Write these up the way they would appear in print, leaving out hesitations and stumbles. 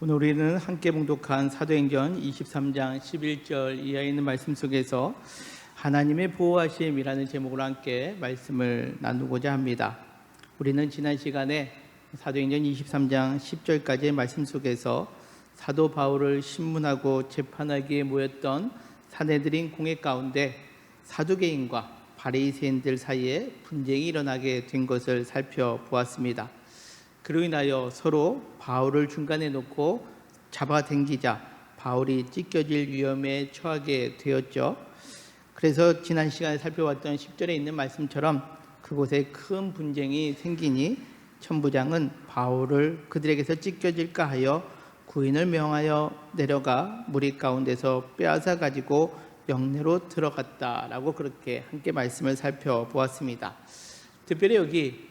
오늘 우리는 함께 봉독한 사도행전 23장 11절 이하에 있는 말씀 속에서 하나님의 보호하심이라는 제목으로 함께 말씀을 나누고자 합니다. 우리는 지난 시간에 사도행전 23장 10절까지의 말씀 속에서 사도 바울을 신문하고 재판하기에 모였던 사내들인 공회 가운데 사두개인과 바리새인들 사이에 분쟁이 일어나게 된 것을 살펴보았습니다. 그로 인하여 서로 바울을 중간에 놓고 잡아당기자 바울이 찢겨질 위험에 처하게 되었죠. 그래서 지난 시간에 살펴봤던 10절에 있는 말씀처럼 그곳에 큰 분쟁이 생기니 천부장은 바울을 그들에게서 찢겨질까 하여 구인을 명하여 내려가 무리 가운데서 빼앗아 가지고 영내로 들어갔다라고 그렇게 함께 말씀을 살펴보았습니다. 특별히 여기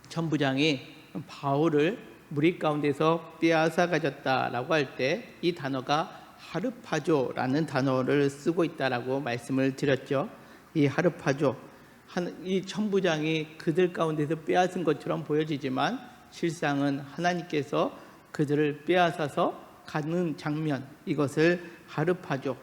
천부장이 바울을 무리 가운데서 빼앗아 가졌다라고 할 때 이 단어가 하르파조라는 단어를 쓰고 있다라고 말씀을 드렸죠. 이 하르파조, 이 천부장이 그들 가운데서 빼앗은 것처럼 보여지지만 실상은 하나님께서 그들을 빼앗아서 가는 장면, 이것을 하르파조,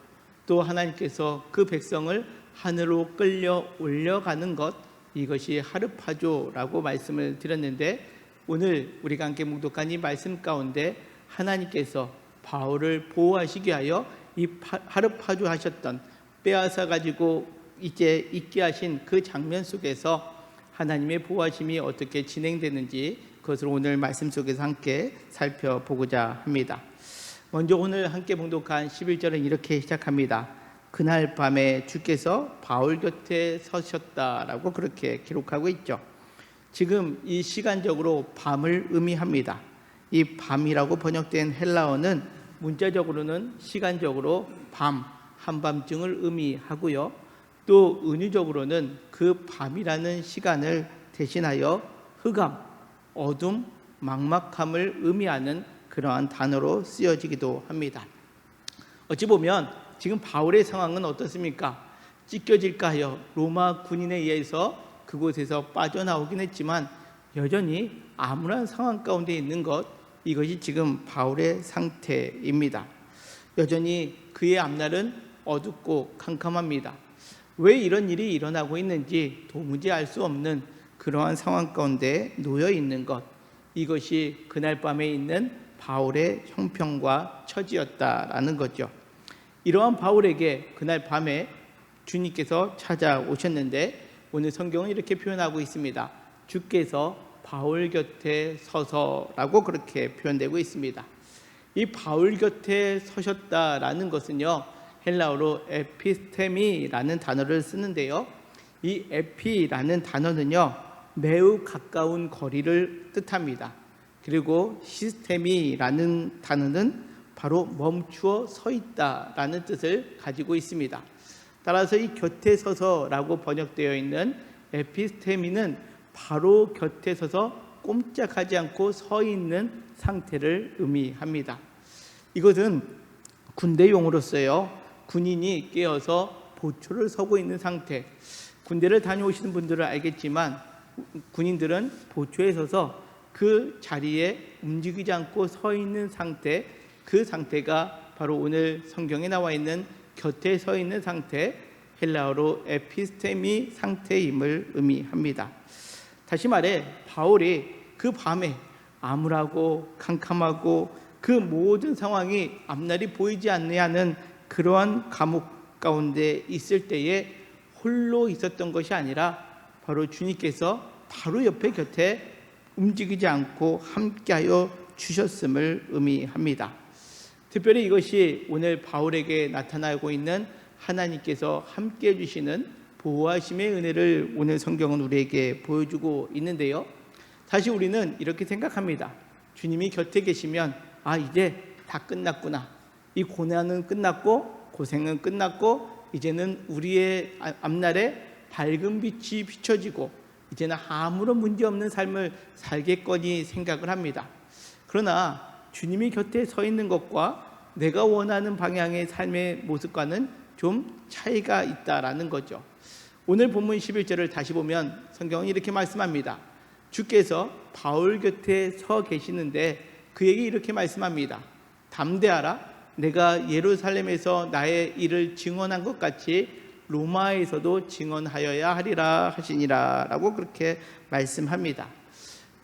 또 하나님께서 그 백성을 하늘로 끌려 올려가는 것, 이것이 하르파조라고 말씀을 드렸는데 오늘 우리가 함께 묵독한 이 말씀 가운데 하나님께서 바울을 보호하시기 위하여 이 하르파조 하셨던 빼앗아 가지고 이제 있게 하신 그 장면 속에서 하나님의 보호하심이 어떻게 진행되는지 그것을 오늘 말씀 속에서 함께 살펴보고자 합니다. 먼저 오늘 함께 봉독한 11절은 이렇게 시작합니다. 그날 밤에 주께서 바울 곁에 서셨다라고 그렇게 기록하고 있죠. 지금 이 시간적으로 밤을 의미합니다. 이 밤이라고 번역된 헬라어는 문자적으로는 시간적으로 밤, 한밤중을 의미하고요. 또 은유적으로는 그 밤이라는 시간을 대신하여 흑암, 어둠, 막막함을 의미하는 그러한 단어로 쓰여지기도 합니다. 어찌 보면 지금 바울의 상황은 어떻습니까? 찢겨질까 하여 로마 군인에 의해서 그곳에서 빠져나오긴 했지만 여전히 암울한 상황 가운데 있는 것, 이것이 지금 바울의 상태입니다. 여전히 그의 앞날은 어둡고 캄캄합니다. 왜 이런 일이 일어나고 있는지 도무지 알 수 없는 그러한 상황 가운데 놓여 있는 것, 이것이 그날 밤에 있는 바울의 형편과 처지였다라는 거죠. 이러한 바울에게 그날 밤에 주님께서 찾아오셨는데 오늘 성경은 이렇게 표현하고 있습니다. 주께서 바울 곁에 서서라고 그렇게 표현되고 있습니다. 이 바울 곁에 서셨다라는 것은요, 헬라어로 에피스테미라는 단어를 쓰는데요. 이 에피라는 단어는요, 매우 가까운 거리를 뜻합니다. 그리고 시스테미라는 단어는 바로 멈추어 서 있다라는 뜻을 가지고 있습니다. 따라서 이 곁에 서서라고 번역되어 있는 에피스테미는 바로 곁에 서서 꼼짝하지 않고 서 있는 상태를 의미합니다. 이것은 군대 용어로서요, 군인이 깨어서 보초를 서고 있는 상태. 군대를 다녀오시는 분들은 알겠지만 군인들은 보초에 서서 그 자리에 움직이지 않고 서 있는 상태, 그 상태가 바로 오늘 성경에 나와 있는 곁에 서 있는 상태, 헬라어로 에피스테미 상태임을 의미합니다. 다시 말해 바울이 그 밤에 암울하고 캄캄하고 그 모든 상황이 앞날이 보이지 않는 그러한 감옥 가운데 있을 때에 홀로 있었던 것이 아니라 바로 주님께서 바로 옆에 곁에 움직이지 않고 함께하여 주셨음을 의미합니다. 특별히 이것이 오늘 바울에게 나타나고 있는 하나님께서 함께해 주시는 보호하심의 은혜를 오늘 성경은 우리에게 보여주고 있는데요. 사실 우리는 이렇게 생각합니다. 주님이 곁에 계시면 이제 다 끝났구나. 이 고난은 끝났고 고생은 끝났고 이제는 우리의 앞날에 밝은 빛이 비춰지고 이제는 아무런 문제없는 삶을 살겠거니 생각을 합니다. 그러나 주님이 곁에 서 있는 것과 내가 원하는 방향의 삶의 모습과는 좀 차이가 있다라는 거죠. 오늘 본문 11절을 다시 보면 성경은 이렇게 말씀합니다. 주께서 바울 곁에 서 계시는데 그에게 이렇게 말씀합니다. 담대하라. 내가 예루살렘에서 나의 일을 증언한 것 같이 로마에서도 증언하여야 하리라 하시니라 라고 그렇게 말씀합니다.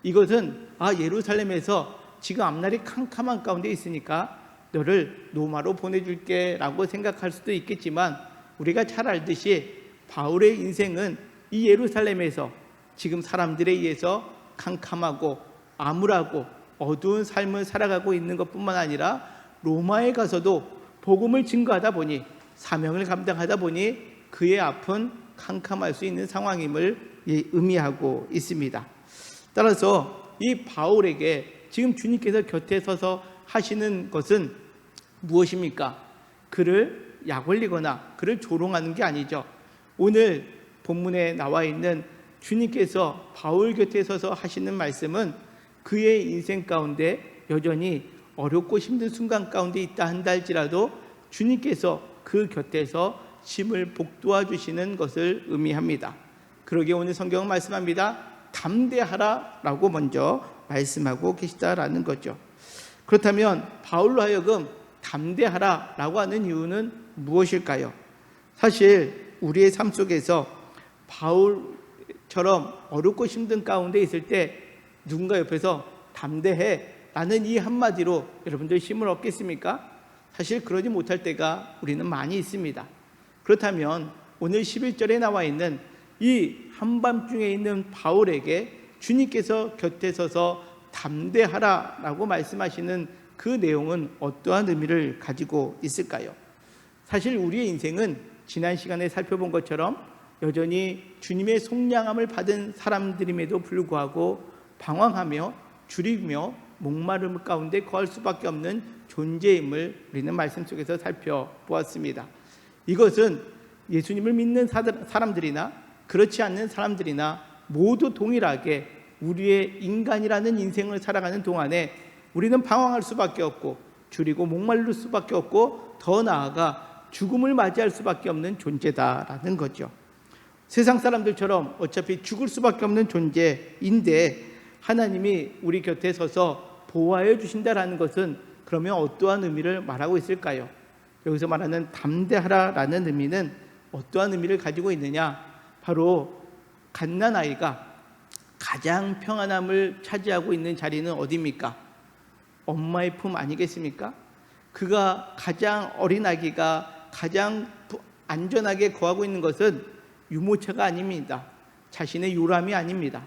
이것은 예루살렘에서 지금 앞날이 캄캄한 가운데 있으니까 너를 로마로 보내줄게 라고 생각할 수도 있겠지만, 우리가 잘 알듯이 바울의 인생은 이 예루살렘에서 지금 사람들에 의해서 캄캄하고 암울하고 어두운 삶을 살아가고 있는 것뿐만 아니라 로마에 가서도 복음을 증거하다 보니, 사명을 감당하다 보니 그의 앞은 캄캄할 수 있는 상황임을 의미하고 있습니다. 따라서 이 바울에게 지금 주님께서 곁에 서서 하시는 것은 무엇입니까? 그를 약올리거나 그를 조롱하는 게 아니죠. 오늘 본문에 나와 있는 주님께서 바울 곁에 서서 하시는 말씀은 그의 인생 가운데 여전히 어렵고 힘든 순간 가운데 있다 한다 할지라도 주님께서 그 곁에서 심을 복도와 주시는 것을 의미합니다. 그러기에 오늘 성경은 말씀합니다. 담대하라 라고 먼저 말씀하고 계시다라는 거죠. 그렇다면 바울로 하여금 담대하라 라고 하는 이유는 무엇일까요? 사실 우리의 삶 속에서 바울처럼 어렵고 힘든 가운데 있을 때 누군가 옆에서 담대해 라는 이 한마디로 여러분들 힘을 얻겠습니까? 사실 그러지 못할 때가 우리는 많이 있습니다. 그렇다면 오늘 11절에 나와 있는 이 한밤중에 있는 바울에게 주님께서 곁에 서서 담대하라 라고 말씀하시는 그 내용은 어떠한 의미를 가지고 있을까요? 사실 우리의 인생은 지난 시간에 살펴본 것처럼 여전히 주님의 속량함을 받은 사람들임에도 불구하고 방황하며 주리며 목마름 가운데 거할 수밖에 없는 존재임을 우리는 말씀 속에서 살펴보았습니다. 이것은 예수님을 믿는 사람들이나 그렇지 않는 사람들이나 모두 동일하게 우리의 인간이라는 인생을 살아가는 동안에 우리는 방황할 수밖에 없고 줄이고 목마를 수밖에 없고 더 나아가 죽음을 맞이할 수밖에 없는 존재다라는 거죠. 세상 사람들처럼 어차피 죽을 수밖에 없는 존재인데 하나님이 우리 곁에 서서 보호하여 주신다라는 것은 그러면 어떠한 의미를 말하고 있을까요? 여기서 말하는 담대하라라는 의미는 어떠한 의미를 가지고 있느냐? 바로 갓난아이가 가장 평안함을 차지하고 있는 자리는 어디입니까? 엄마의 품 아니겠습니까? 그가 가장 어린 아기가 가장 안전하게 거하고 있는 것은 유모차가 아닙니다. 자신의 요람이 아닙니다.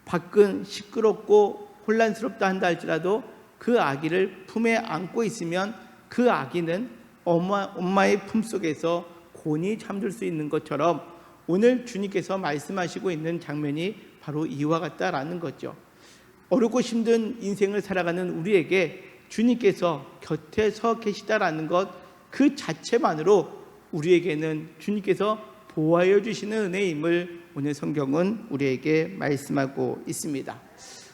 밖은 시끄럽고 혼란스럽다 한다 할지라도 그 아기를 품에 안고 있으면 그 아기는 엄마의 품속에서 곤히 잠들 수 있는 것처럼 오늘 주님께서 말씀하시고 있는 장면이 바로 이와 같다라는 거죠. 어렵고 힘든 인생을 살아가는 우리에게 주님께서 곁에 서 계시다라는 것 그 자체만으로 우리에게는 주님께서 보호하여 주시는 은혜임을 오늘 성경은 우리에게 말씀하고 있습니다.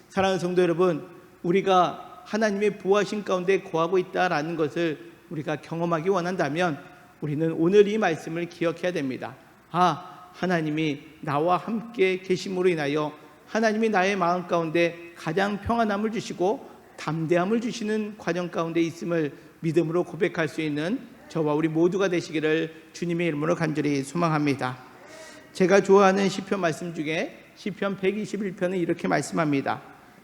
사랑하는 성도 여러분, 우리가 하나님의 보호하신 가운데 거하고 있다라는 것을 우리가 경험하기 원한다면 우리는 오늘 이 말씀을 기억해야 됩니다. 하나님이 나와 함께 계심으로 인하여 하나님이 나의 마음 가운데 가장 평안함을 주시고 담대함을 주시는 과정 가운데 있음을 믿음으로 고백할 수 있는 저와 우리 모두가 되시기를 주님의 이름으로 간절히 소망합니다. 제가 좋아하는 시편 말씀 중에 시편 121편은 이렇게 말씀합니다.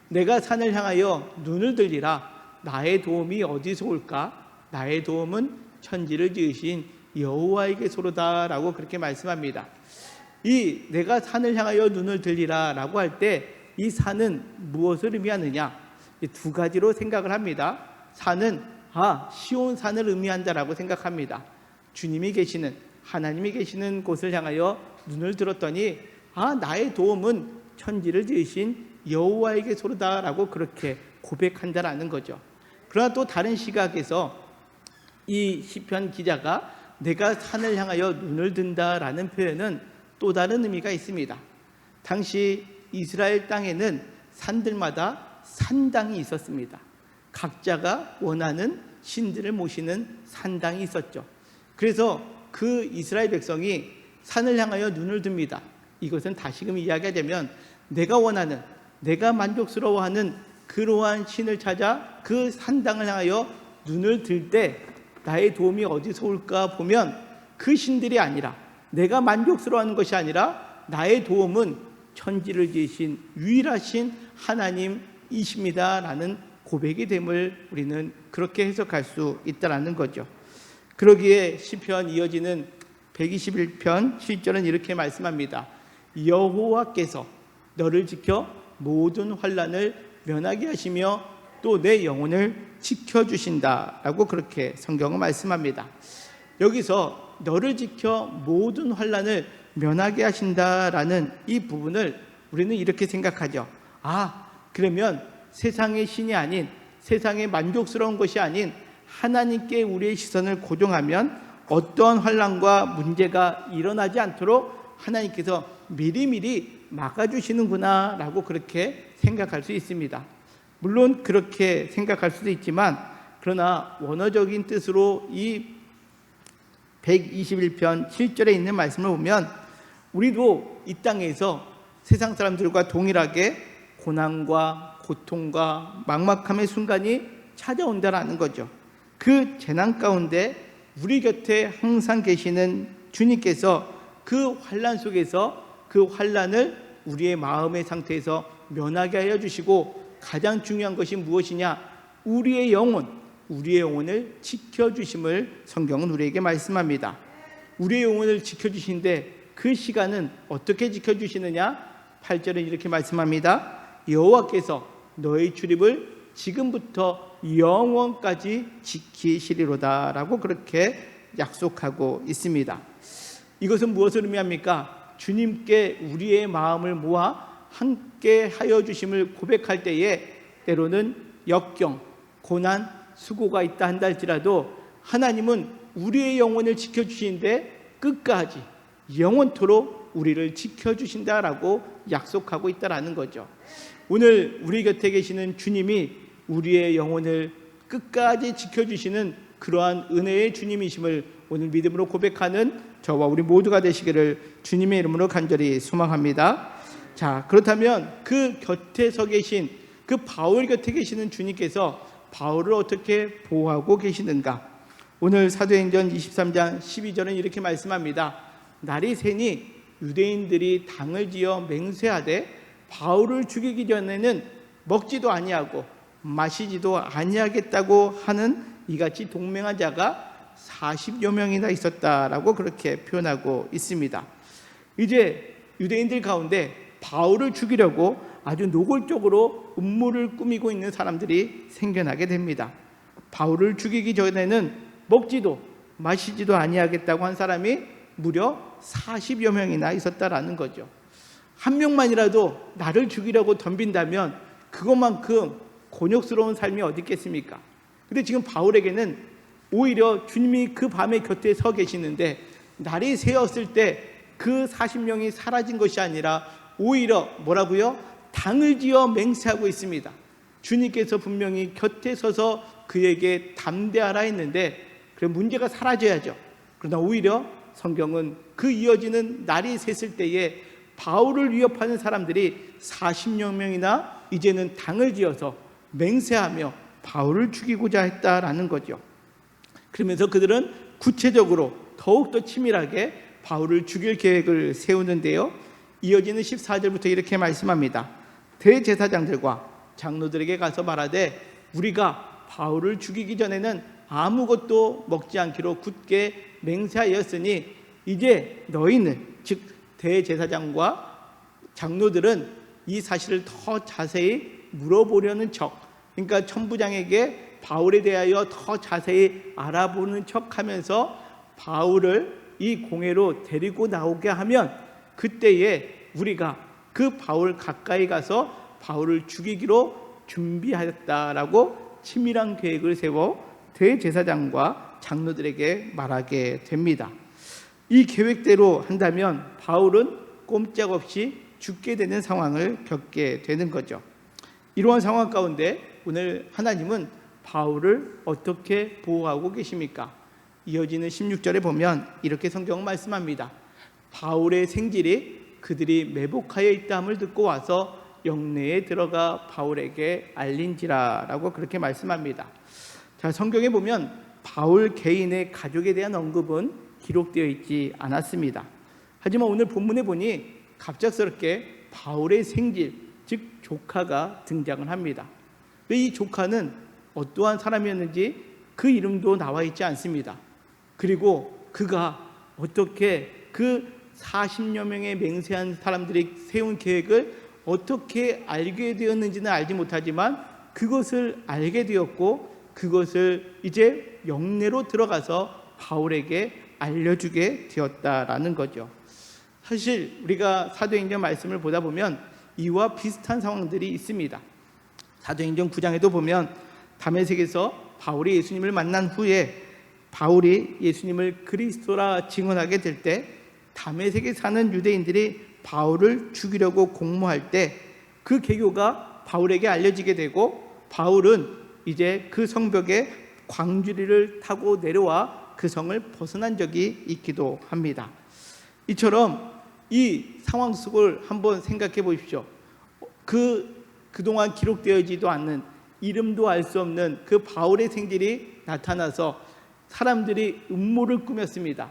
내가 산을 향하여 눈을 들리라. 나의 도움이 어디서 올까? 나의 도움은 천지를 지으신 여호와에게서로다 라고 그렇게 말씀합니다. 이 내가 산을 향하여 눈을 들리라 라고 할 때 이 산은 무엇을 의미하느냐? 두 가지로 생각을 합니다. 산은 시온 산을 의미한다라고 생각합니다. 주님이 계시는 하나님이 계시는 곳을 향하여 눈을 들었더니 나의 도움은 천지를 지으신 여호와에게서로다 라고 그렇게 고백한다라는 거죠. 그러나 또 다른 시각에서 이 시편 기자가 내가 산을 향하여 눈을 든다라는 표현은 또 다른 의미가 있습니다. 당시 이스라엘 땅에는 산들마다 산당이 있었습니다. 각자가 원하는 신들을 모시는 산당이 있었죠. 그래서 그 이스라엘 백성이 산을 향하여 눈을 듭니다. 이것은 다시금 이야기하자면 내가 원하는, 내가 만족스러워하는 그러한 신을 찾아 그 산당을 향하여 눈을 들 때 나의 도움이 어디서 올까 보면 그 신들이 아니라, 내가 만족스러워하는 것이 아니라 나의 도움은 천지를 지으신 유일하신 하나님이십니다 라는 고백이 됨을 우리는 그렇게 해석할 수 있다는 거죠. 그러기에 시편 이어지는 121편 7절은 이렇게 말씀합니다. 여호와께서 너를 지켜 모든 환난을 면하게 하시며 또 내 영혼을 지켜주신다 라고 그렇게 성경은 말씀합니다. 여기서 너를 지켜 모든 환난을 면하게 하신다라는 이 부분을 우리는 이렇게 생각하죠. 그러면 세상의 신이 아닌, 세상의 만족스러운 것이 아닌 하나님께 우리의 시선을 고정하면 어떠한 환난과 문제가 일어나지 않도록 하나님께서 미리미리 막아주시는구나 라고 그렇게 생각할 수 있습니다. 물론 그렇게 생각할 수도 있지만, 그러나 원어적인 뜻으로 이 121편 7절에 있는 말씀을 보면 우리도 이 땅에서 세상 사람들과 동일하게 고난과 고통과 막막함의 순간이 찾아온다라는 거죠. 그 재난 가운데 우리 곁에 항상 계시는 주님께서 그 환난 속에서 그 환난을 우리의 마음의 상태에서 면하게 하여 주시고, 가장 중요한 것이 무엇이냐? 우리의 영혼을 지켜주심을 성경은 우리에게 말씀합니다. 우리의 영혼을 지켜주시는데 그 시간은 어떻게 지켜주시느냐? 8절은 이렇게 말씀합니다. 여호와께서 너의 출입을 지금부터 영원까지 지키시리로다 라고 그렇게 약속하고 있습니다. 이것은 무엇을 의미합니까? 주님께 우리의 마음을 모아 함께 하여 주심을 고백할 때에 때로는 역경, 고난, 수고가 있다 한다 할지라도 하나님은 우리의 영혼을 지켜주시는데 끝까지 영원토록 우리를 지켜주신다라고 약속하고 있다라는 거죠. 오늘 우리 곁에 계시는 주님이 우리의 영혼을 끝까지 지켜주시는 그러한 은혜의 주님이심을 오늘 믿음으로 고백하는 저와 우리 모두가 되시기를 주님의 이름으로 간절히 소망합니다. 자, 그렇다면 그 곁에 서 계신, 그 바울 곁에 계시는 주님께서 바울을 어떻게 보호하고 계시는가? 오늘 사도행전 23장 12절은 이렇게 말씀합니다. 날이 새니 유대인들이 당을 지어 맹세하되 바울을 죽이기 전에는 먹지도 아니하고 마시지도 아니하겠다고 하는 이같이 동맹한 자가 40여 명이나 있었다라고 그렇게 표현하고 있습니다. 이제 유대인들 가운데 바울을 죽이려고 아주 노골적으로 음모를 꾸미고 있는 사람들이 생겨나게 됩니다. 바울을 죽이기 전에는 먹지도 마시지도 아니하겠다고 한 사람이 무려 40여 명이나 있었다라는 거죠. 한 명만이라도 나를 죽이려고 덤빈다면 그것만큼 곤욕스러운 삶이 어디 있겠습니까? 근데 지금 바울에게는 오히려 주님이 그 밤에 곁에 서 계시는데 날이 새었을 때 그 40명이 사라진 것이 아니라 오히려 뭐라고요? 당을 지어 맹세하고 있습니다. 주님께서 분명히 곁에 서서 그에게 담대하라 했는데 그래 문제가 사라져야죠. 그러나 오히려 성경은 그 이어지는 날이 샜을 때에 바울을 위협하는 사람들이 40여 명이나 이제는 당을 지어서 맹세하며 바울을 죽이고자 했다라는 거죠. 그러면서 그들은 구체적으로 더욱더 치밀하게 바울을 죽일 계획을 세우는데요. 이어지는 14절부터 이렇게 말씀합니다. 대제사장들과 장로들에게 가서 말하되 우리가 바울을 죽이기 전에는 아무것도 먹지 않기로 굳게 맹세하였으니 이제 너희는, 즉 대제사장과 장로들은 이 사실을 더 자세히 물어보려는 척, 그러니까 천부장에게 바울에 대하여 더 자세히 알아보는 척하면서 바울을 이 공회로 데리고 나오게 하면 그때에 우리가 그 바울 가까이 가서 바울을 죽이기로 준비하였다라고 치밀한 계획을 세워 대제사장과 장로들에게 말하게 됩니다. 이 계획대로 한다면 바울은 꼼짝없이 죽게 되는 상황을 겪게 되는 거죠. 이러한 상황 가운데 오늘 하나님은 바울을 어떻게 보호하고 계십니까? 이어지는 16절에 보면 이렇게 성경은 말씀합니다. 바울의 생질이 그들이 매복하여 있다함을 듣고 와서 영내에 들어가 바울에게 알린지라라고 그렇게 말씀합니다. 자, 성경에 보면 바울 개인의 가족에 대한 언급은 기록되어 있지 않았습니다. 하지만 오늘 본문에 보니 갑작스럽게 바울의 생질, 즉 조카가 등장을 합니다. 이 조카는 어떠한 사람이었는지 그 이름도 나와 있지 않습니다. 그리고 그가 어떻게 그 40여 명의 맹세한 사람들이 세운 계획을 어떻게 알게 되었는지는 알지 못하지만 그것을 알게 되었고 그것을 이제 영내로 들어가서 바울에게 알려주게 되었다라는 거죠. 사실 우리가 사도행전 말씀을 보다 보면 이와 비슷한 상황들이 있습니다. 사도행전 9장에도 보면 다메섹에서 바울이 예수님을 만난 후에 바울이 예수님을 그리스도라 증언하게 될 때 다메섹에 사는 유대인들이 바울을 죽이려고 공모할 때 그 계교가 바울에게 알려지게 되고 바울은 이제 그 성벽에 광주리를 타고 내려와 그 성을 벗어난 적이 있기도 합니다. 이처럼 이 상황 속을 한번 생각해 보십시오. 그동안 기록되어지도 않는 이름도 알 수 없는 그 바울의 생질이 나타나서 사람들이 음모를 꾸몄습니다.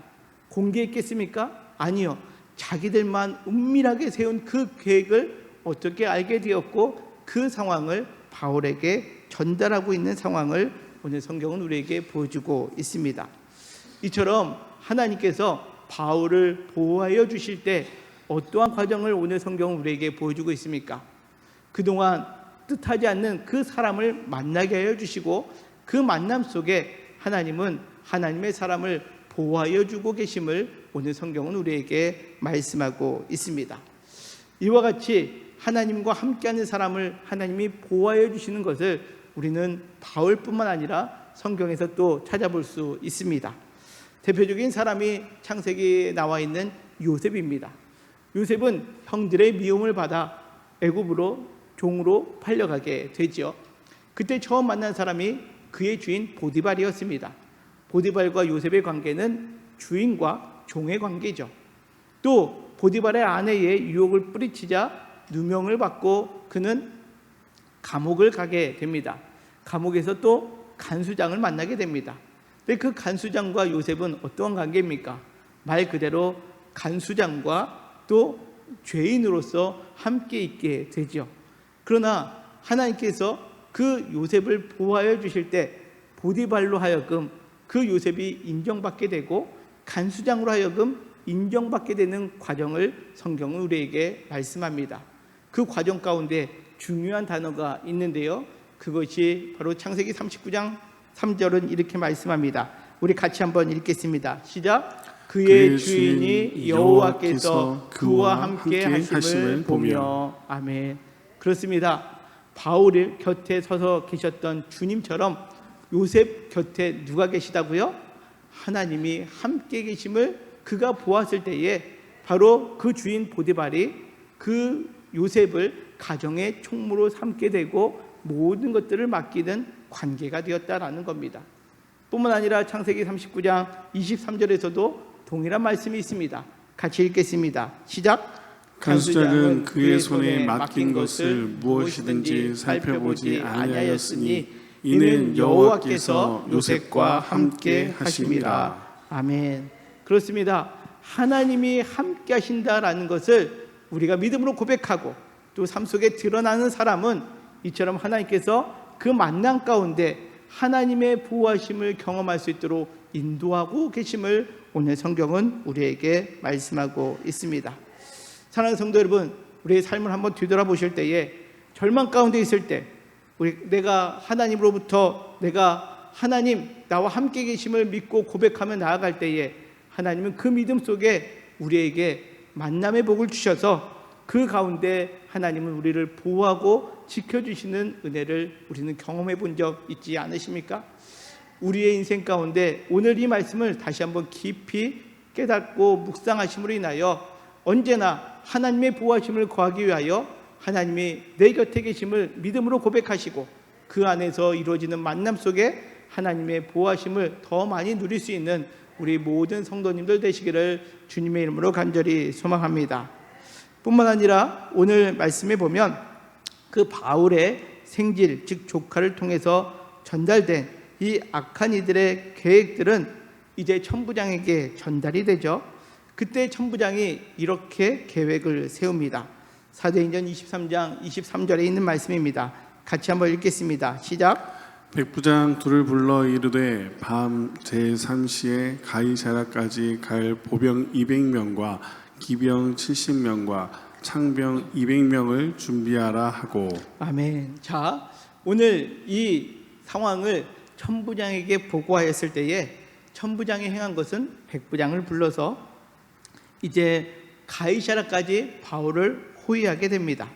공개했겠습니까? 아니요. 자기들만 은밀하게 세운 그 계획을 어떻게 알게 되었고 그 상황을 바울에게 전달하고 있는 상황을 오늘 성경은 우리에게 보여주고 있습니다. 이처럼 하나님께서 바울을 보호하여 주실 때 어떠한 과정을 오늘 성경은 우리에게 보여주고 있습니까? 그동안 뜻하지 않는 그 사람을 만나게 하여 주시고 그 만남 속에 하나님은 하나님의 사람을 보호하여 주고 계심을 오늘 성경은 우리에게 말씀하고 있습니다. 이와 같이 하나님과 함께하는 사람을 하나님이 보호하여 주시는 것을 우리는 바울뿐만 아니라 성경에서 또 찾아볼 수 있습니다. 대표적인 사람이 창세기에 나와 있는 요셉입니다. 요셉은 형들의 미움을 받아 애굽으로 종으로 팔려가게 되죠. 그때 처음 만난 사람이 그의 주인 보디발이었습니다. 보디발과 요셉의 관계는 주인과 종의 관계죠. 또 보디발의 아내의 유혹을 뿌리치자 누명을 받고 그는 감옥을 가게 됩니다. 감옥에서 또 간수장을 만나게 됩니다. 근데 그 간수장과 요셉은 어떠한 관계입니까? 말 그대로 간수장과 또 죄인으로서 함께 있게 되죠. 그러나 하나님께서 그 요셉을 보호하여 주실 때 보디발로 하여금 그 요셉이 인정받게 되고 간수장으로 하여금 인정받게 되는 과정을 성경은 우리에게 말씀합니다. 그 과정 가운데 중요한 단어가 있는데요. 그것이 바로 창세기 39장 3절은 이렇게 말씀합니다. 우리 같이 한번 읽겠습니다. 시작. 그의 주인이 여호와께서 그와 함께 하심을 보며. 아멘. 그렇습니다. 바울 곁에 서서 계셨던 주님처럼 요셉 곁에 누가 계시다고요? 하나님이 함께 계심을 그가 보았을 때에 바로 그 주인 보디발이 그 요셉을 가정의 총무로 삼게 되고 모든 것들을 맡기는 관계가 되었다라는 겁니다. 뿐만 아니라 창세기 39장 23절에서도 동일한 말씀이 있습니다. 같이 읽겠습니다. 시작. 간수장은 그의 손에 맡긴 것을 무엇이든지 살펴보지 아니하였으니 이는 여호와께서 요셉과 함께 하심이라. 아멘. 그렇습니다. 하나님이 함께 하신다라는 것을 우리가 믿음으로 고백하고 또 삶 속에 드러나는 사람은 이처럼 하나님께서 그 만남 가운데 하나님의 보호하심을 경험할 수 있도록 인도하고 계심을 오늘 성경은 우리에게 말씀하고 있습니다. 사랑하는 성도 여러분, 우리의 삶을 한번 뒤돌아보실 때에 절망 가운데 있을 때 내가 하나님으로부터 내가 하나님 나와 함께 계심을 믿고 고백하며 나아갈 때에 하나님은 그 믿음 속에 우리에게 만남의 복을 주셔서 그 가운데 하나님은 우리를 보호하고 지켜주시는 은혜를 우리는 경험해 본 적 있지 않으십니까? 우리의 인생 가운데 오늘 이 말씀을 다시 한번 깊이 깨닫고 묵상하심으로 인하여 언제나 하나님의 보호하심을 구하기 위하여 하나님이 내 곁에 계심을 믿음으로 고백하시고 그 안에서 이루어지는 만남 속에 하나님의 보호하심을 더 많이 누릴 수 있는 우리 모든 성도님들 되시기를 주님의 이름으로 간절히 소망합니다. 뿐만 아니라 오늘 말씀에 보면 그 바울의 생질 즉 조카를 통해서 전달된 이 악한 이들의 계획들은 이제 천부장에게 전달이 되죠. 그때 천부장이 이렇게 계획을 세웁니다. 사도행전 23장 23절에 있는 말씀입니다. 같이 한번 읽겠습니다. 시작. 백부장 둘을 불러 이르되 밤 제3시에 가이사라까지 갈 보병 200명과 기병 70명과 창병 200명을 준비하라 하고. 아멘. 자, 오늘 이 상황을 천부장에게 보고하였을 때에 천부장이 행한 것은 백부장을 불러서 이제 가이사라까지 바울을 호위하게 됩니다.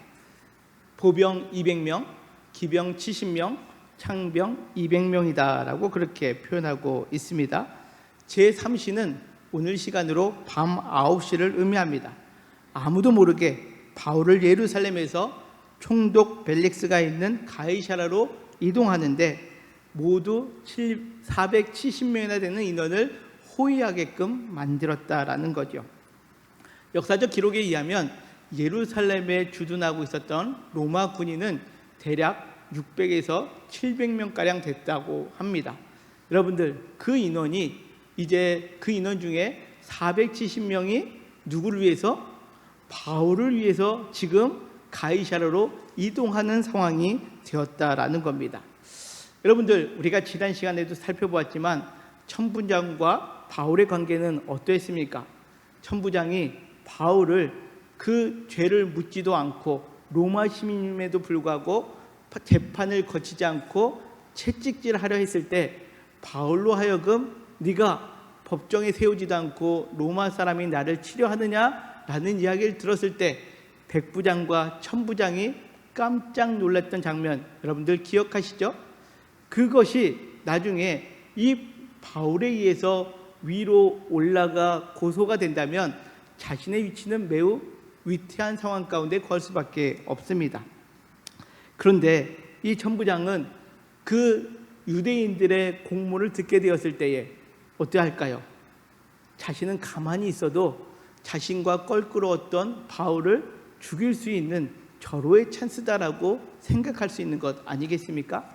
보병 200명, 기병 70명, 창병 200명이다라고 그렇게 표현하고 있습니다. 제3시는 오늘 시간으로 밤 9시를 의미합니다. 아무도 모르게 바울을 예루살렘에서 총독 벨릭스가 있는 가이사라로 이동하는데 모두 470명이나 되는 인원을 호위하게끔 만들었다라는 거죠. 역사적 기록에 의하면 예루살렘에 주둔하고 있었던 로마 군인은 대략 600에서 700명가량 됐다고 합니다. 여러분들, 그 인원이 이제 그 인원 중에 470명이 누구를 위해서? 바울을 위해서 지금 가이사라로 이동하는 상황이 되었다라는 겁니다. 여러분들, 우리가 지난 시간에도 살펴보았지만 천부장과 바울의 관계는 어떠했습니까? 천부장이 바울을 그 죄를 묻지도 않고 로마 시민임에도 불구하고 재판을 거치지 않고 채찍질하려 했을 때 바울로 하여금 네가 법정에 세우지도 않고 로마 사람이 나를 치려하느냐라는 이야기를 들었을 때 백부장과 천부장이 깜짝 놀랐던 장면 여러분들 기억하시죠? 그것이 나중에 이 바울에 의해서 위로 올라가 고소가 된다면 자신의 위치는 매우 위태한 상황 가운데 걸 수밖에 없습니다. 그런데 이 천부장은 그 유대인들의 공문을 듣게 되었을 때에 어떠할까요? 자신은 가만히 있어도 자신과 껄끄러웠던 바울을 죽일 수 있는 절호의 찬스다라고 생각할 수 있는 것 아니겠습니까?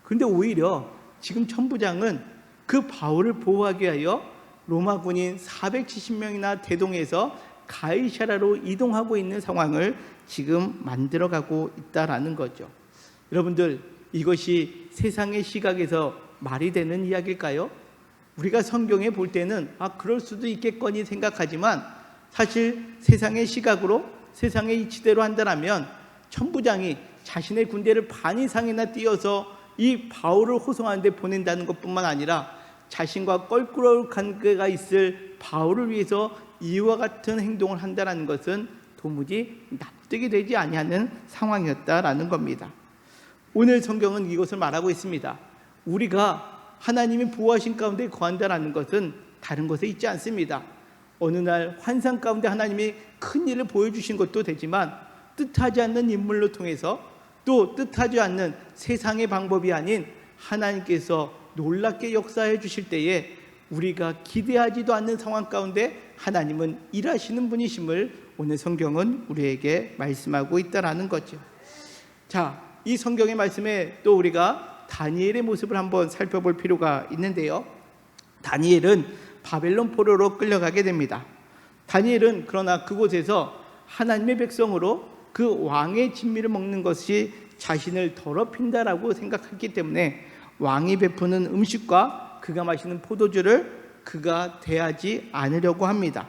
그런데 오히려 지금 천부장은 그 바울을 보호하기 위하여 로마 군인 470명이나 대동해서 가이사라로 이동하고 있는 상황을 지금 만들어가고 있다라는 거죠. 여러분들, 이것이 세상의 시각에서 말이 되는 이야기일까요? 우리가 성경에 볼 때는 그럴 수도 있겠거니 생각하지만 사실 세상의 시각으로 세상의 이치대로 한다면 천부장이 자신의 군대를 반 이상이나 띄어서 이 바울을 호송하는 데 보낸다는 것뿐만 아니라 자신과 껄끄러울 관계가 있을 바울을 위해서 이와 같은 행동을 한다는 것은 도무지 납득이 되지 아니하는 상황이었다라는 겁니다. 오늘 성경은 이것을 말하고 있습니다. 우리가 하나님이 보호하신 가운데 거한다라는 것은 다른 것에 있지 않습니다. 어느 날 환상 가운데 하나님이 큰 일을 보여주신 것도 되지만 뜻하지 않는 인물로 통해서 또 뜻하지 않는 세상의 방법이 아닌 하나님께서 놀랍게 역사해 주실 때에 우리가 기대하지도 않는 상황 가운데 하나님은 일하시는 분이심을 오늘 성경은 우리에게 말씀하고 있다라는 거죠. 자, 이 성경의 말씀에 또 우리가 다니엘의 모습을 한번 살펴볼 필요가 있는데요. 다니엘은 바벨론 포로로 끌려가게 됩니다. 다니엘은 그러나 그곳에서 하나님의 백성으로 그 왕의 진미를 먹는 것이 자신을 더럽힌다라고 생각했기 때문에 왕이 베푸는 음식과 그가 마시는 포도주를 그가 대하지 않으려고 합니다.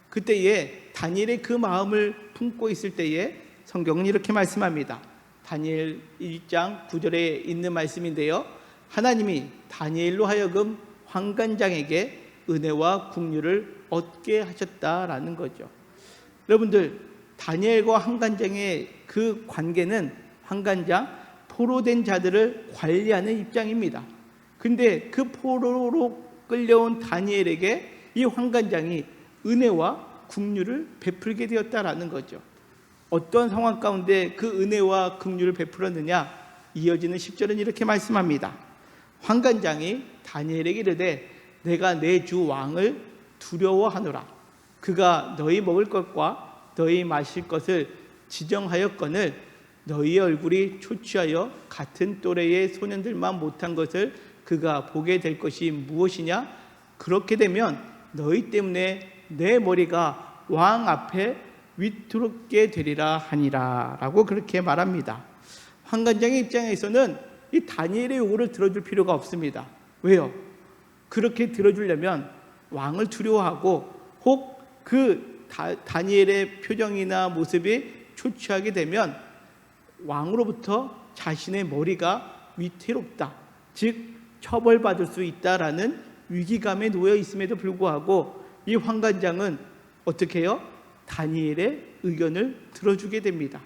그때에 다니엘의 그 마음을 품고 있을 때에 성경은 이렇게 말씀합니다. 다니엘 1장 9절에 있는 말씀인데요. 하나님이 다니엘로 하여금 환관장에게 은혜와 긍휼을 얻게 하셨다라는 거죠. 여러분들, 다니엘과 환관장의 그 관계는 환관장, 포로된 자들을 관리하는 입장입니다. 근데 그 포로로 끌려온 다니엘에게 이 환관장이 은혜와 긍휼을 베풀게 되었다라는 거죠. 어떤 상황 가운데 그 은혜와 긍휼을 베풀었느냐? 이어지는 10절은 이렇게 말씀합니다. 환관장이 다니엘에게 이르되 내가 내 주 왕을 두려워하노라. 그가 너희 먹을 것과 너희 마실 것을 지정하였거늘 너희의 얼굴이 초췌하여 같은 또래의 소년들만 못한 것을 그가 보게 될 것이 무엇이냐? 그렇게 되면 너희 때문에 내 머리가 왕 앞에 위태롭게 되리라 하니라 라고 그렇게 말합니다. 환관장의 입장에서는 이 다니엘의 요구를 들어줄 필요가 없습니다. 왜요? 그렇게 들어주려면 왕을 두려워하고 혹 그 다니엘의 표정이나 모습이 초췌하게 되면 왕으로부터 자신의 머리가 위태롭다, 즉 처벌받을 수 있다라는 위기감에 놓여 있음에도 불구하고 이 환관장은 어떻게 해요? 다니엘의 의견을 들어주게 됩니다.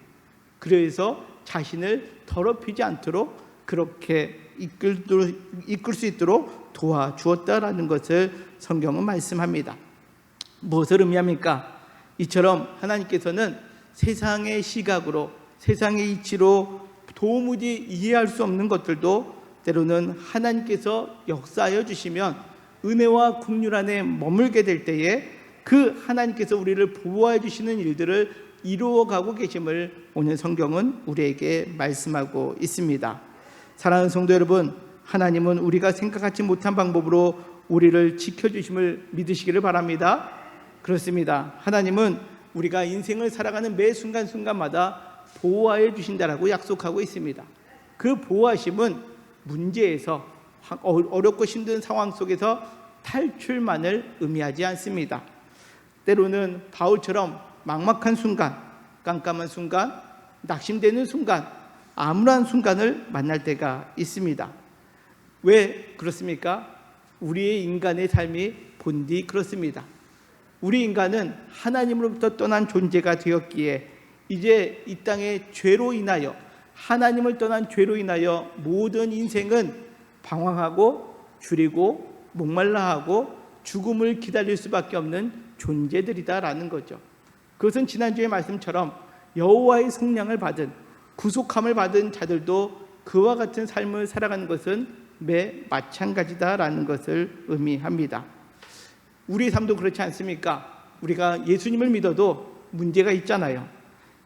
그래서 자신을 더럽히지 않도록 그렇게 이끌 수 있도록 도와주었다라는 것을 성경은 말씀합니다. 무엇을 의미합니까? 이처럼 하나님께서는 세상의 시각으로, 세상의 이치로 도무지 이해할 수 없는 것들도 때로는 하나님께서 역사하여 주시면 은혜와 긍휼 안에 머물게 될 때에 그 하나님께서 우리를 보호해 주시는 일들을 이루어가고 계심을 오늘 성경은 우리에게 말씀하고 있습니다. 사랑하는 성도 여러분, 하나님은 우리가 생각하지 못한 방법으로 우리를 지켜주심을 믿으시기를 바랍니다. 그렇습니다. 하나님은 우리가 인생을 살아가는 매 순간순간마다 보호하여 주신다라고 약속하고 있습니다. 그 보호하심은 문제에서, 어렵고 힘든 상황 속에서 탈출만을 의미하지 않습니다. 때로는 바울처럼 막막한 순간, 깜깜한 순간, 낙심되는 순간, 암울한 순간을 만날 때가 있습니다. 왜 그렇습니까? 우리의 인간의 삶이 본디 그렇습니다. 우리 인간은 하나님으로부터 떠난 존재가 되었기에 이제 이 땅의 죄로 인하여, 하나님을 떠난 죄로 인하여 모든 인생은 방황하고 줄이고 목말라하고 죽음을 기다릴 수밖에 없는 존재들이다라는 거죠. 그것은 지난주의 말씀처럼 여호와의 속량을 받은, 구속함을 받은 자들도 그와 같은 삶을 살아가는 것은 매 마찬가지다라는 것을 의미합니다. 우리 삶도 그렇지 않습니까? 우리가 예수님을 믿어도 문제가 있잖아요.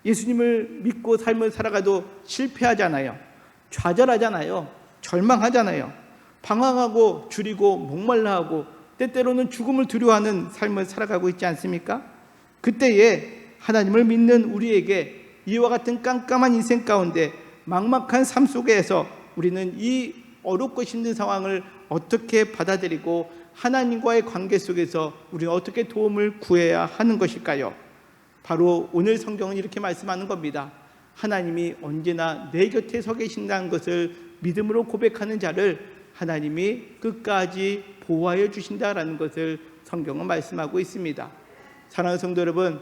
예수님을 믿고 삶을 살아가도 실패하잖아요. 좌절하잖아요. 절망하잖아요. 방황하고 줄이고 목말라하고 때때로는 죽음을 두려워하는 삶을 살아가고 있지 않습니까? 그때에 하나님을 믿는 우리에게 이와 같은 깜깜한 인생 가운데 막막한 삶 속에서 우리는 이 어렵고 힘든 상황을 어떻게 받아들이고 하나님과의 관계 속에서 우리는 어떻게 도움을 구해야 하는 것일까요? 바로 오늘 성경은 이렇게 말씀하는 겁니다. 하나님이 언제나 내 곁에 서 계신다는 것을 믿음으로 고백하는 자를 하나님이 끝까지 보호하여 주신다라는 것을 성경은 말씀하고 있습니다. 사랑하는 성도 여러분,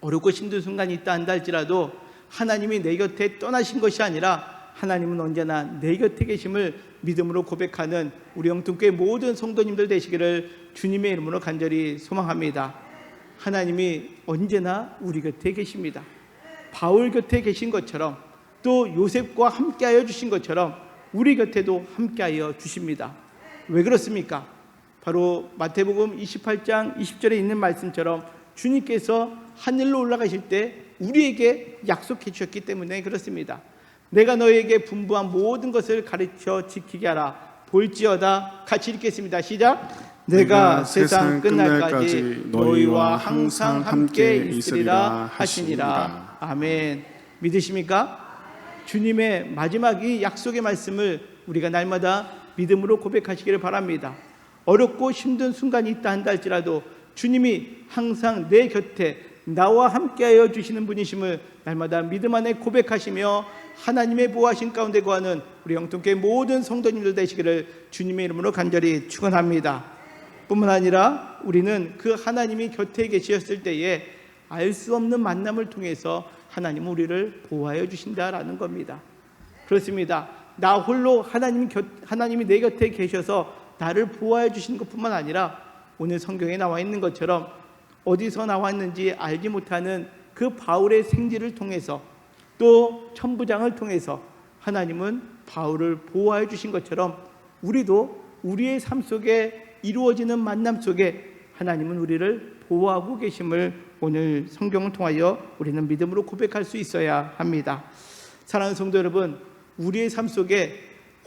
어렵고 힘든 순간이 있다 한다 할지라도 하나님이 내 곁에 떠나신 것이 아니라 하나님은 언제나 내 곁에 계심을 믿음으로 고백하는 우리 영통교회 모든 성도님들 되시기를 주님의 이름으로 간절히 소망합니다. 하나님이 언제나 우리 곁에 계십니다. 바울 곁에 계신 것처럼, 또 요셉과 함께하여 주신 것처럼 우리 곁에도 함께하여 주십니다. 왜 그렇습니까? 바로 마태복음 28장 20절에 있는 말씀처럼 주님께서 하늘로 올라가실 때 우리에게 약속해 주셨기 때문에 그렇습니다. 내가 너에게 분부한 모든 것을 가르쳐 지키게 하라. 볼지어다. 같이 읽겠습니다. 시작. 내가 세상 끝날까지 너희와 항상 함께 있으리라 하시니라. 아멘. 믿으십니까? 주님의 마지막 이 약속의 말씀을 우리가 날마다 믿음으로 고백하시기를 바랍니다. 어렵고 힘든 순간이 있다 한다 할지라도 주님이 항상 내 곁에 나와 함께하여 주시는 분이심을 날마다 믿음 안에 고백하시며 하나님의 보호하신 가운데 거하는 우리 영통교회 모든 성도님들 되시기를 주님의 이름으로 간절히 축원합니다. 뿐만 아니라 우리는 그 하나님이 곁에 계셨을 때에 알 수 없는 만남을 통해서 하나님은 우리를 보호하여 주신다라는 겁니다. 그렇습니다. 나 홀로 하나님이 내 곁에 계셔서 나를 보호하여 주시는 것뿐만 아니라 오늘 성경에 나와 있는 것처럼 어디서 나왔는지 알지 못하는 그 바울의 생지를 통해서 또 천부장을 통해서 하나님은 바울을 보호하여 주신 것처럼 우리도 우리의 삶 속에 이루어지는 만남 속에 하나님은 우리를 보호하고 계심을 오늘 성경을 통하여 우리는 믿음으로 고백할 수 있어야 합니다. 사랑하는 성도 여러분, 우리의 삶 속에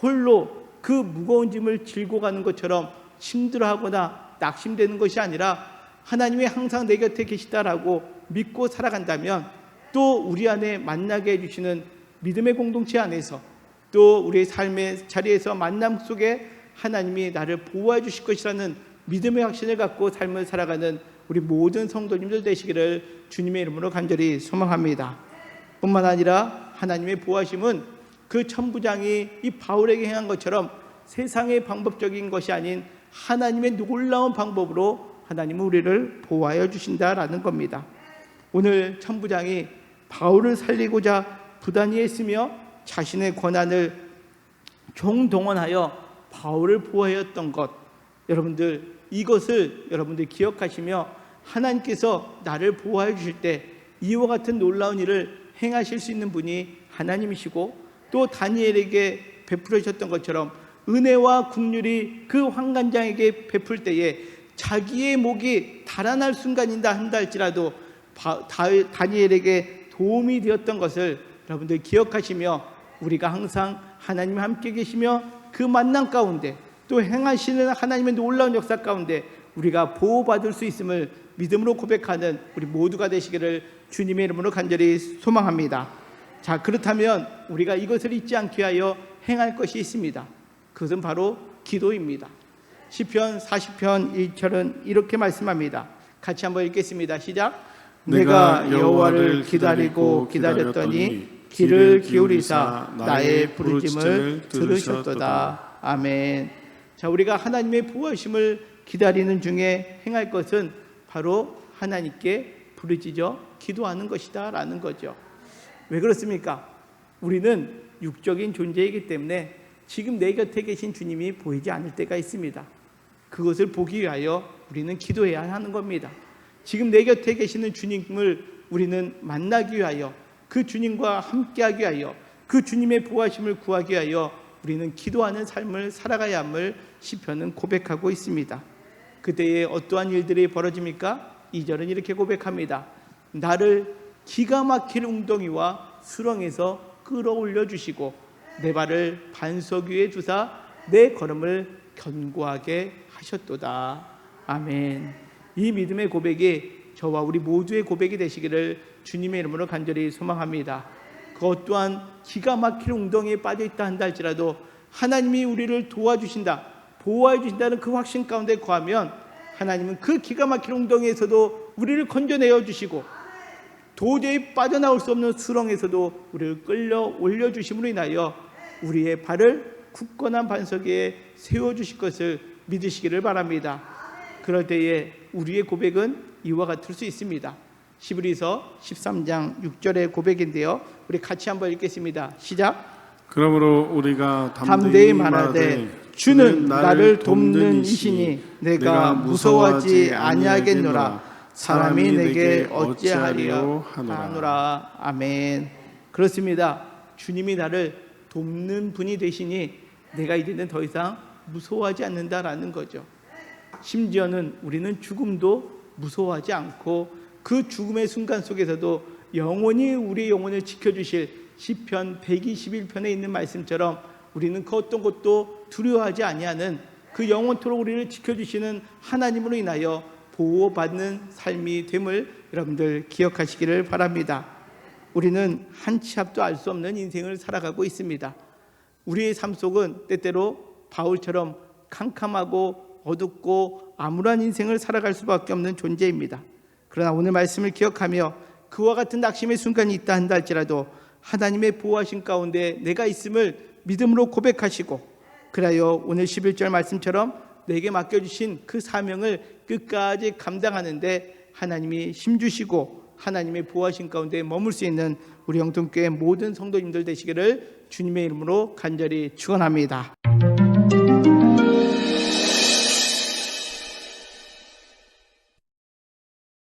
홀로 그 무거운 짐을 질고 가는 것처럼 힘들어하거나 낙심되는 것이 아니라 하나님이 항상 내 곁에 계시다라고 믿고 살아간다면 또 우리 안에 만나게 해주시는 믿음의 공동체 안에서 또 우리의 삶의 자리에서 만남 속에 하나님이 나를 보호해 주실 것이라는 믿음의 확신을 갖고 삶을 살아가는 우리 모든 성도님들 되시기를 주님의 이름으로 간절히 소망합니다. 뿐만 아니라 하나님의 보호하심은 그 천부장이 이 바울에게 행한 것처럼 세상의 방법적인 것이 아닌 하나님의 놀라운 방법으로 하나님은 우리를 보호하여 주신다라는 겁니다. 오늘 천부장이 바울을 살리고자 부단히 했으며 자신의 권한을 총동원하여 바울을 보호하였던 것, 여러분들 이것을 여러분들 기억하시며 하나님께서 나를 보호해 주실 때 이와 같은 놀라운 일을 행하실 수 있는 분이 하나님이시고 또 다니엘에게 베풀어 주셨던 것처럼 은혜와 긍휼이 그 환관장에게 베풀 때에 자기의 목이 달아날 순간이다 한다 할지라도 다니엘에게 도움이 되었던 것을 여러분들 기억하시며 우리가 항상 하나님과 함께 계시며 그 만남 가운데 또 행하시는 하나님의 놀라운 역사 가운데 우리가 보호받을 수 있음을 믿음으로 고백하는 우리 모두가 되시기를 주님의 이름으로 간절히 소망합니다. 자, 그렇다면 우리가 이것을 잊지 않기 위하여 행할 것이 있습니다. 그것은 바로 기도입니다. 시편 40편 1절은 이렇게 말씀합니다. 같이 한번 읽겠습니다. 시작. 내가 여호와를 기다리고 기다렸더니 귀를 기울이사 나의 부르짖음을 들으셨도다. 아멘. 자, 우리가 하나님의 보호하심을 기다리는 중에 행할 것은 바로 하나님께 부르짖어 기도하는 것이다 라는 거죠. 왜 그렇습니까? 우리는 육적인 존재이기 때문에 지금 내 곁에 계신 주님이 보이지 않을 때가 있습니다. 그것을 보기 위하여 우리는 기도해야 하는 겁니다. 지금 내 곁에 계시는 주님을 우리는 만나기 위하여 그 주님과 함께하기 위하여 그 주님의 보호하심을 구하기 위하여 우리는 기도하는 삶을 살아가야 함을 시편은 고백하고 있습니다. 그때에 어떠한 일들이 벌어집니까? 2절은 이렇게 고백합니다. 나를 기가 막힐 웅덩이와 수렁에서 끌어올려 주시고 내 발을 반석 위에 두사 내 걸음을 견고하게 하셨도다. 아멘. 이 믿음의 고백이 저와 우리 모두의 고백이 되시기를 주님의 이름으로 간절히 소망합니다. 그것 또한 기가 막힐 웅덩이에 빠져있다 한다 할지라도 하나님이 우리를 도와주신다, 보호해 주신다는 그 확신 가운데 거하면 하나님은 그 기가 막힐 웅덩이에서도 우리를 건져내어 주시고 도저히 빠져나올 수 없는 수렁에서도 우리를 끌려 올려주심으로 인하여 우리의 발을 굳건한 반석 위에 세워주실 것을 믿으시기를 바랍니다. 그럴 때에 우리의 고백은 이와 같을 수 있습니다. 히브리서 13장 6절의 고백인데요, 우리 같이 한번 읽겠습니다. 시작. 그러므로 우리가 담대히 말하되 주는 나를 돕는 이시니 내가 무서워하지 아니하겠노라. 사람이 내게 어찌하리요 하노라. 아멘. 그렇습니다. 주님이 나를 돕는 분이 되시니 내가 이제는 더 이상 무서워하지 않는다라는 거죠. 심지어는 우리는 죽음도 무서워하지 않고 그 죽음의 순간 속에서도 영원히 우리의 영혼을 지켜주실 시편 121편에 있는 말씀처럼 우리는 그 어떤 것도 두려워하지 아니하는 그 영원토록 우리를 지켜주시는 하나님으로 인하여 보호받는 삶이 됨을 여러분들 기억하시기를 바랍니다. 우리는 한 치 앞도 알 수 없는 인생을 살아가고 있습니다. 우리의 삶 속은 때때로 바울처럼 캄캄하고 어둡고 암울한 인생을 살아갈 수밖에 없는 존재입니다. 그러나 오늘 말씀을 기억하며 그와 같은 낙심의 순간이 있다 한다 할지라도 하나님의 보호하심 가운데 내가 있음을 믿음으로 고백하시고 그래야 오늘 11절 말씀처럼 내게 맡겨주신 그 사명을 끝까지 감당하는데 하나님이 힘주시고 하나님의 보호하심 가운데 머물 수 있는 우리 영통교회 모든 성도님들 되시기를 주님의 이름으로 간절히 축원합니다.